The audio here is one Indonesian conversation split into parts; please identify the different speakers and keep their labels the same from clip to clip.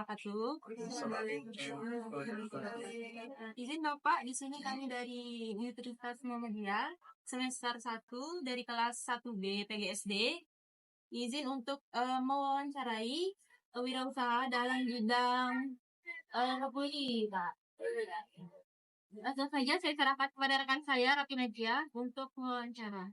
Speaker 1: wabarakatuh. Izin Bapak, di sini kami dari Universitas Muhammadiyah semester 1 dari kelas 1B PGSD. Izin untuk mewawancarai wirausaha dalam bidang kebuli, Pak. Langsung saja saya serahkan kepada rekan saya, Raffi Najia, untuk mewawancara.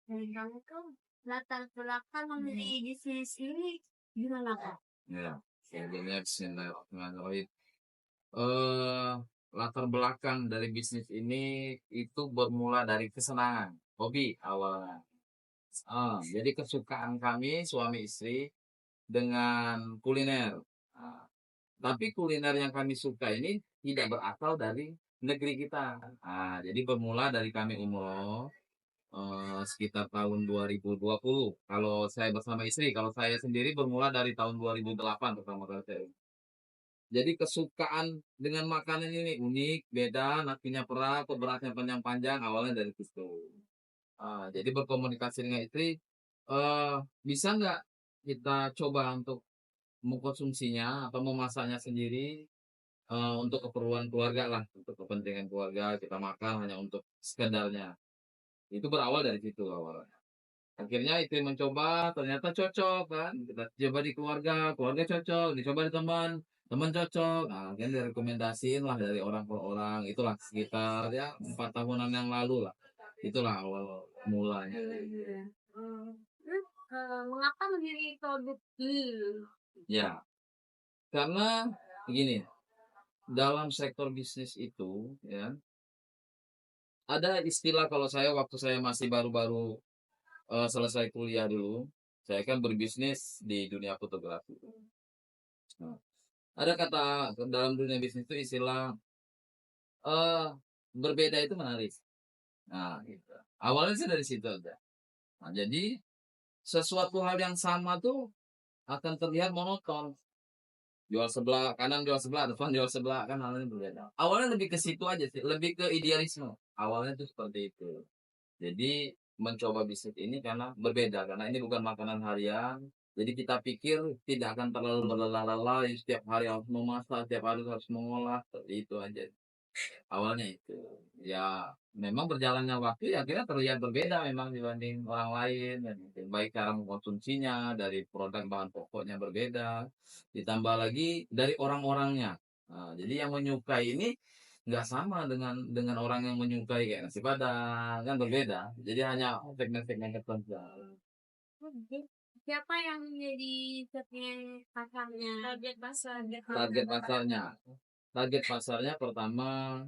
Speaker 1: Kamu tuh latar belakang membeli bisnis ini gimana, Kak?
Speaker 2: Ya, sebelumnya Bismillahirrahmanirrahim. Latar belakang dari bisnis ini itu bermula dari kesenangan, hobi awalnya. Jadi kesukaan kami suami istri dengan kuliner. Tapi kuliner yang kami suka ini tidak berasal dari negeri kita. Jadi bermula dari kami umroh sekitar tahun 2020. Kalau saya bersama istri, kalau saya sendiri bermula dari tahun 2008 pertama kali saya. Jadi kesukaan dengan makanan ini unik, beda, nasinya perak, beratnya panjang-panjang, awalnya dari situ. Jadi berkomunikasi dengan istri, bisa nggak kita coba untuk mengkonsumsinya atau memasaknya sendiri untuk keperluan keluarga lah, untuk kepentingan keluarga kita makan hanya untuk sekedarnya. Itu berawal dari situ awalnya. Akhirnya itu mencoba, ternyata cocok kan. Kita coba di keluarga, keluarga cocok, dicoba di teman, teman cocok. Akhirnya direkomendasiin lah dari orang per orang. Itulah sekitar ya 4 tahunan yang lalu lah. Itulah awal mulanya.
Speaker 1: Mengapa memilih produk
Speaker 2: Ya, karena begini, dalam sektor bisnis itu ya ada istilah, kalau saya waktu saya masih baru-baru selesai kuliah dulu, saya kan berbisnis di dunia fotografi. Ada kata dalam dunia bisnis itu istilah berbeda itu menarik. Gitu. Awalnya sih dari situ aja. Jadi sesuatu hal yang sama tuh akan terlihat monoton. Jual sebelah kanan, jual sebelah depan, jual sebelah kan, halnya berbeda. Awalnya lebih ke situ aja sih, lebih ke idealisme. Awalnya tuh seperti itu. Jadi mencoba bisnis ini karena berbeda, karena ini bukan makanan harian. Jadi kita pikir tidak akan terlalu berlelah-lelah, setiap hari harus memasak, setiap hari harus mengolah, seperti itu aja. Awalnya itu. Ya memang berjalannya waktu ya akhirnya terlihat berbeda memang dibanding orang lain. Baik cara mengkonsumsinya, dari produk bahan pokoknya berbeda. Ditambah lagi dari orang-orangnya. Jadi yang menyukai ini nggak sama dengan orang yang menyukai kayak nasi padang, kan berbeda. Jadi hanya segmen-segmen tertentu.
Speaker 1: Siapa yang menjadi segmen pasarnya?
Speaker 2: Target pasarnya pertama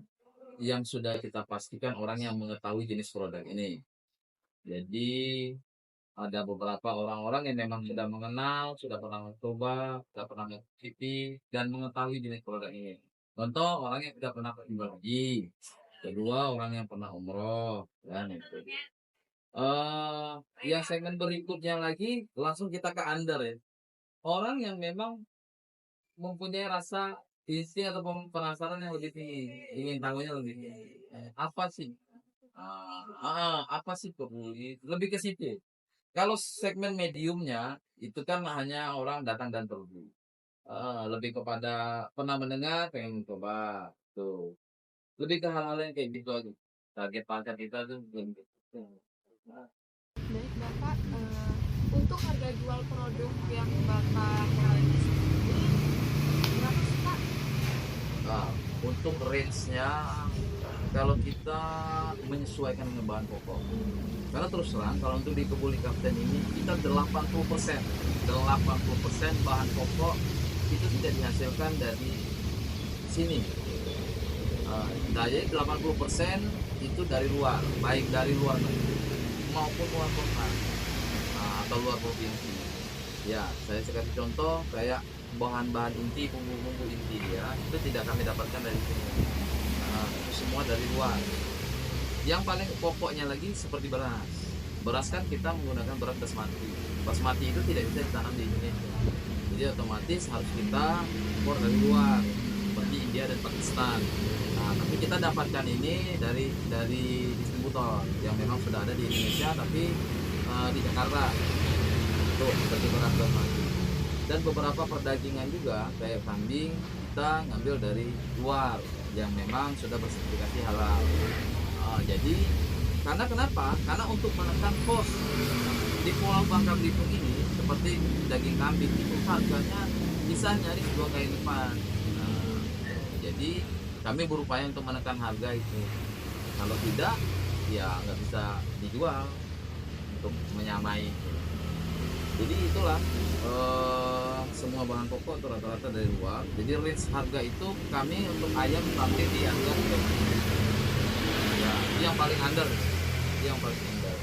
Speaker 2: yang sudah kita pastikan orang yang mengetahui jenis produk ini. Jadi ada beberapa orang-orang yang memang sudah mengenal, sudah pernah mencoba, sudah pernah mengikuti dan mengetahui jenis produk ini. Contoh, orang yang sudah pernah beribadah haji. Kedua, orang yang pernah umroh, dan itu. Yang segmen berikutnya lagi langsung kita ke under ya. Orang yang memang mempunyai rasa insting atau penasaran yang lebih tinggi, ingin tahunya lebih tinggi. Apa sih? Apa sih peduli? Lebih ke situ. Kalau segmen mediumnya itu kan hanya orang datang dan pergi. Lebih kepada pernah mendengar, pengen coba tuh. Lebih ke hal-hal yang kayak gitu aja. Target pasar kita tuh belum gitu.
Speaker 1: Baik Bapak, untuk harga jual produk yang Bapak realisasi ini berapa sih Pak?
Speaker 2: Untuk range-nya kalau kita menyesuaikan dengan bahan pokok. Karena terus terang kalau untuk di Kebuli Kapten ini kita 80% bahan pokok itu tidak dihasilkan dari sini. Jadi 80% itu dari luar, baik dari luar negeri maupun luar kota atau luar provinsi. Ya, saya kasih contoh kayak bahan-bahan inti, bumbu-bumbu inti ya, itu tidak kami dapatkan dari sini. Itu semua dari luar. Yang paling pokoknya lagi seperti beras. Beras kan kita menggunakan beras basmati. Basmati itu tidak bisa ditanam di Indonesia. Jadi otomatis harus kita impor dari luar, seperti India dan Pakistan. Tapi kita dapatkan ini dari distributor yang memang sudah ada di Indonesia, tapi di Jakarta. Tuh, seperti beras basmati. Dan beberapa perdagingan juga kayak kambing kita ngambil dari luar yang memang sudah bersertifikasi halal. Jadi karena kenapa? Karena untuk menekan kos di Pulau Bangka Belitung ini seperti daging kambing itu harganya bisa nyaris 2 kali lipat. Nah, jadi kami berupaya untuk menekan harga itu. Kalau tidak, ya nggak bisa dijual untuk menyamai. Jadi itulah semua bahan pokok itu rata-rata dari luar. Jadi range harga itu kami untuk ayam sampai di harga 30.000. Ya, itu yang paling under, itu yang paling under.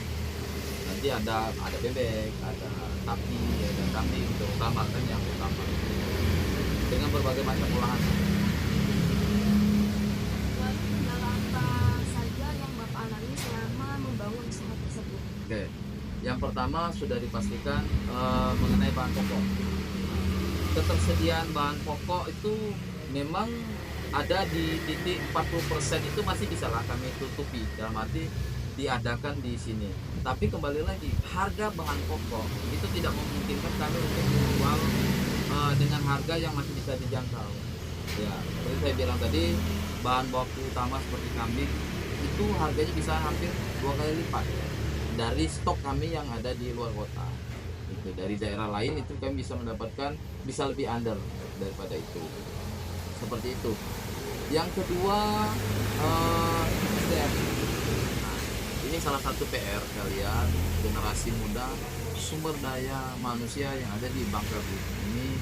Speaker 2: Nanti ada bebek, ada sapi, ada kambing, terutama kan yang utama dengan berbagai macam olahan.
Speaker 3: Lalu kendala apa saja yang Bapak alami selama membangun usaha tersebut?
Speaker 2: Oke, yang pertama sudah dipastikan mengenai bahan pokok. Ketersediaan bahan pokok itu memang ada di titik 40% itu masih bisa lah kami tutupi, dalam arti diadakan di sini. Tapi kembali lagi, harga bahan pokok itu tidak memungkinkan kami untuk menjual dengan harga yang masih bisa dijangkau. Ya, seperti saya bilang tadi, bahan baku utama seperti kambing itu harganya bisa hampir 2 kali lipat dari stok kami yang ada di luar kota. Itu dari daerah lain itu kami bisa mendapatkan bisa lebih under daripada itu. Seperti itu. Yang kedua, SDM. Nah, ini salah satu PR kalian, generasi muda, sumber daya manusia yang ada di Bangka Belitung ini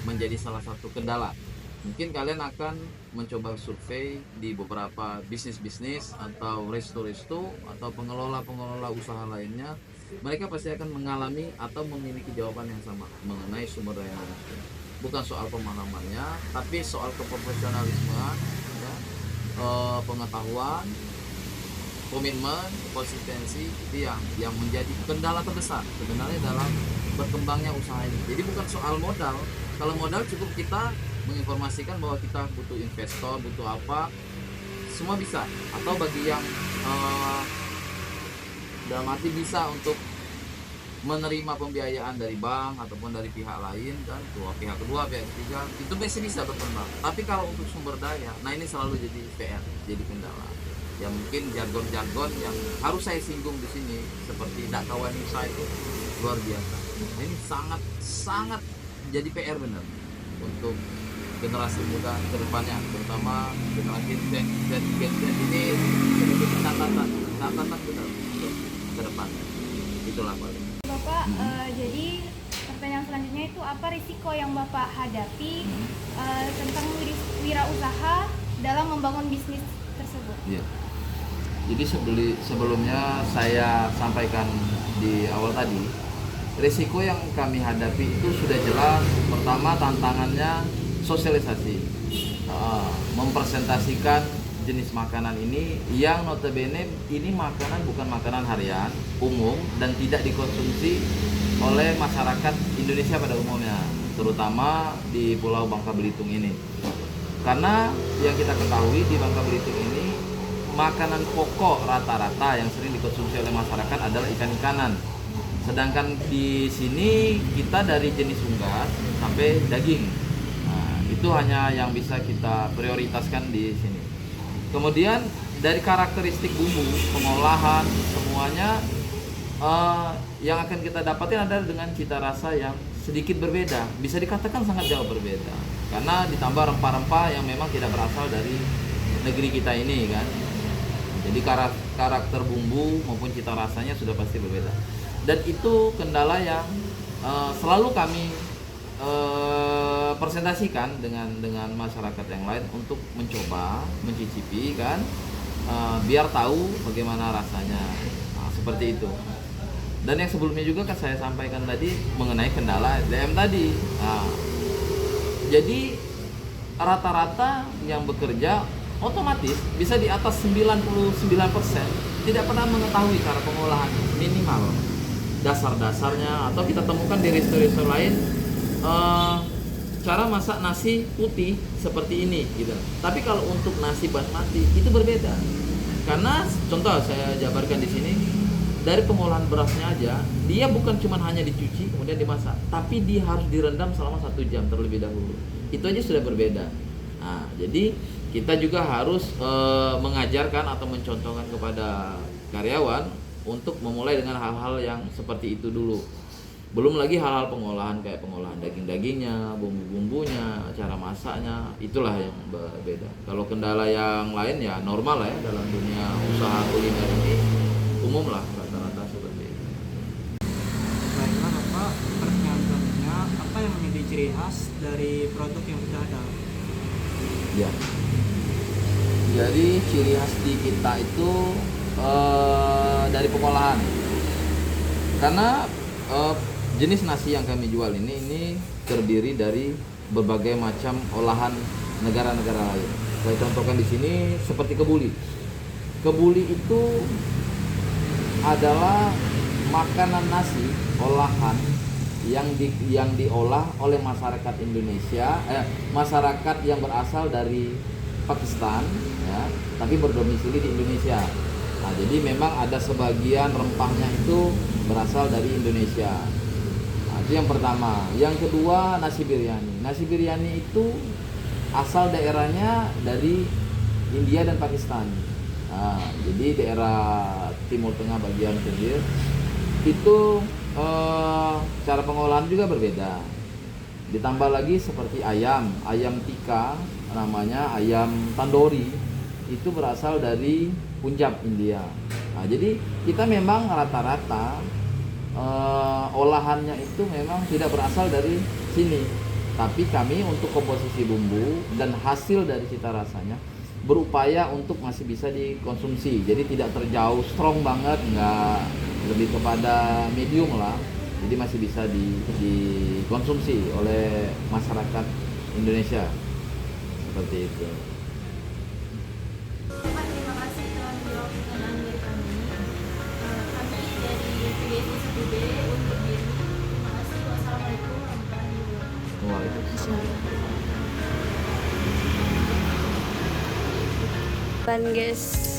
Speaker 2: menjadi salah satu kendala. Mungkin kalian akan mencoba survei di beberapa bisnis-bisnis atau resto-resto atau pengelola-pengelola usaha lainnya. Mereka pasti akan mengalami atau memiliki jawaban yang sama mengenai sumber daya manusia. Bukan soal pemahamannya, tapi soal keprofesionalismean, ya, pengetahuan, komitmen, konsistensi itu yang menjadi kendala terbesar sebenarnya dalam berkembangnya usaha ini. Jadi bukan soal modal. Kalau modal cukup kita menginformasikan bahwa kita butuh investor, butuh apa, semua bisa. Atau bagi yang dalam arti bisa untuk menerima pembiayaan dari bank ataupun dari pihak lain kan, pihak kedua, pihak ketiga, itu masih bisa berkembang. Tapi kalau untuk sumber daya, nah ini selalu jadi PR, jadi kendala. Ya mungkin jargon-jargon yang harus saya singgung di sini seperti daktawan usaha itu luar biasa. Nah, ini sangat jadi PR benar untuk generasi muda ke depannya, terutama generasi Gen Z ini sebagai catatan benar untuk ke depan. Itulah paling.
Speaker 3: Bapak, jadi pertanyaan selanjutnya itu apa risiko yang Bapak hadapi tentang wirausaha dalam membangun bisnis tersebut?
Speaker 2: Ya. Jadi sebelumnya saya sampaikan di awal tadi, risiko yang kami hadapi itu sudah jelas. Pertama, tantangannya sosialisasi, mempresentasikan jenis makanan ini yang notabene ini makanan bukan makanan harian umum dan tidak dikonsumsi oleh masyarakat Indonesia pada umumnya, terutama di Pulau Bangka Belitung ini. Karena yang kita ketahui di Bangka Belitung ini makanan pokok rata-rata yang sering dikonsumsi oleh masyarakat adalah ikan-ikanan. Sedangkan di sini kita dari jenis unggas sampai daging. Nah, itu hanya yang bisa kita prioritaskan di sini. Kemudian dari karakteristik bumbu, pengolahan, semuanya yang akan kita dapatin adalah dengan cita rasa yang sedikit berbeda. Bisa dikatakan sangat jauh berbeda. Karena ditambah rempah-rempah yang memang tidak berasal dari negeri kita ini kan. Jadi karakter bumbu maupun cita rasanya sudah pasti berbeda. Dan itu kendala yang selalu kami presentasikan dengan masyarakat yang lain untuk mencoba mencicipi kan, biar tahu bagaimana rasanya. Nah, seperti itu. Dan yang sebelumnya juga kan saya sampaikan tadi mengenai kendala SDM tadi. Nah, jadi rata-rata yang bekerja otomatis bisa di atas 99% tidak pernah mengetahui cara pengolahan minimal dasar-dasarnya, atau kita temukan di resto-resto lain cara masak nasi putih seperti ini gitu. Tapi kalau untuk nasi basmati itu berbeda. Karena contoh saya jabarkan di sini, dari pengolahan berasnya aja, dia bukan cuma hanya dicuci kemudian dimasak, tapi dia harus direndam selama 1 jam terlebih dahulu. Itu aja sudah berbeda. Nah, jadi kita juga harus mengajarkan atau mencontohkan kepada karyawan untuk memulai dengan hal-hal yang seperti itu dulu. Belum lagi hal-hal pengolahan kayak pengolahan daging-dagingnya, bumbu-bumbunya, cara masaknya, itulah yang berbeda. Kalau kendala yang lain ya normal lah ya dalam dunia usaha kuliner ini, umum lah rata-rata seperti itu.
Speaker 4: Baiklah Bapak, pertanyaan selanjutnya, apa yang menjadi ciri khas dari produk yang kita ada?
Speaker 2: Ya. Jadi ciri khas di kita itu dari pengolahan. Karena jenis nasi yang kami jual ini terdiri dari berbagai macam olahan negara-negara lain. Saya contohkan di sini seperti kebuli. Kebuli itu adalah makanan nasi olahan yang diolah oleh masyarakat Indonesia, masyarakat yang berasal dari Pakistan, ya, tapi berdomisili di Indonesia. Nah, jadi memang ada sebagian rempahnya itu berasal dari Indonesia. Nah, itu yang pertama. Yang kedua, nasi biryani. Nasi biryani itu asal daerahnya dari India dan Pakistan. Nah, jadi daerah Timur Tengah bagian pinggir itu cara pengolahan juga berbeda. Ditambah lagi seperti ayam tikka, namanya ayam tandoori, itu berasal dari Punjab, India. Nah, jadi kita memang rata-rata olahannya itu memang tidak berasal dari sini, tapi kami untuk komposisi bumbu dan hasil dari cita rasanya berupaya untuk masih bisa dikonsumsi. Jadi tidak terjauh strong banget, nggak, lebih kepada medium lah. Jadi masih bisa dikonsumsi oleh masyarakat Indonesia seperti itu.
Speaker 1: Pak, terima kasih telah menjawab pertanyaan dari kami. Kami dari PGSD 1B untuk diri. Terima kasih. Wassalamualaikum warahmatullahi wabarakatuh.
Speaker 2: Waalaikumsalam.
Speaker 5: Guys,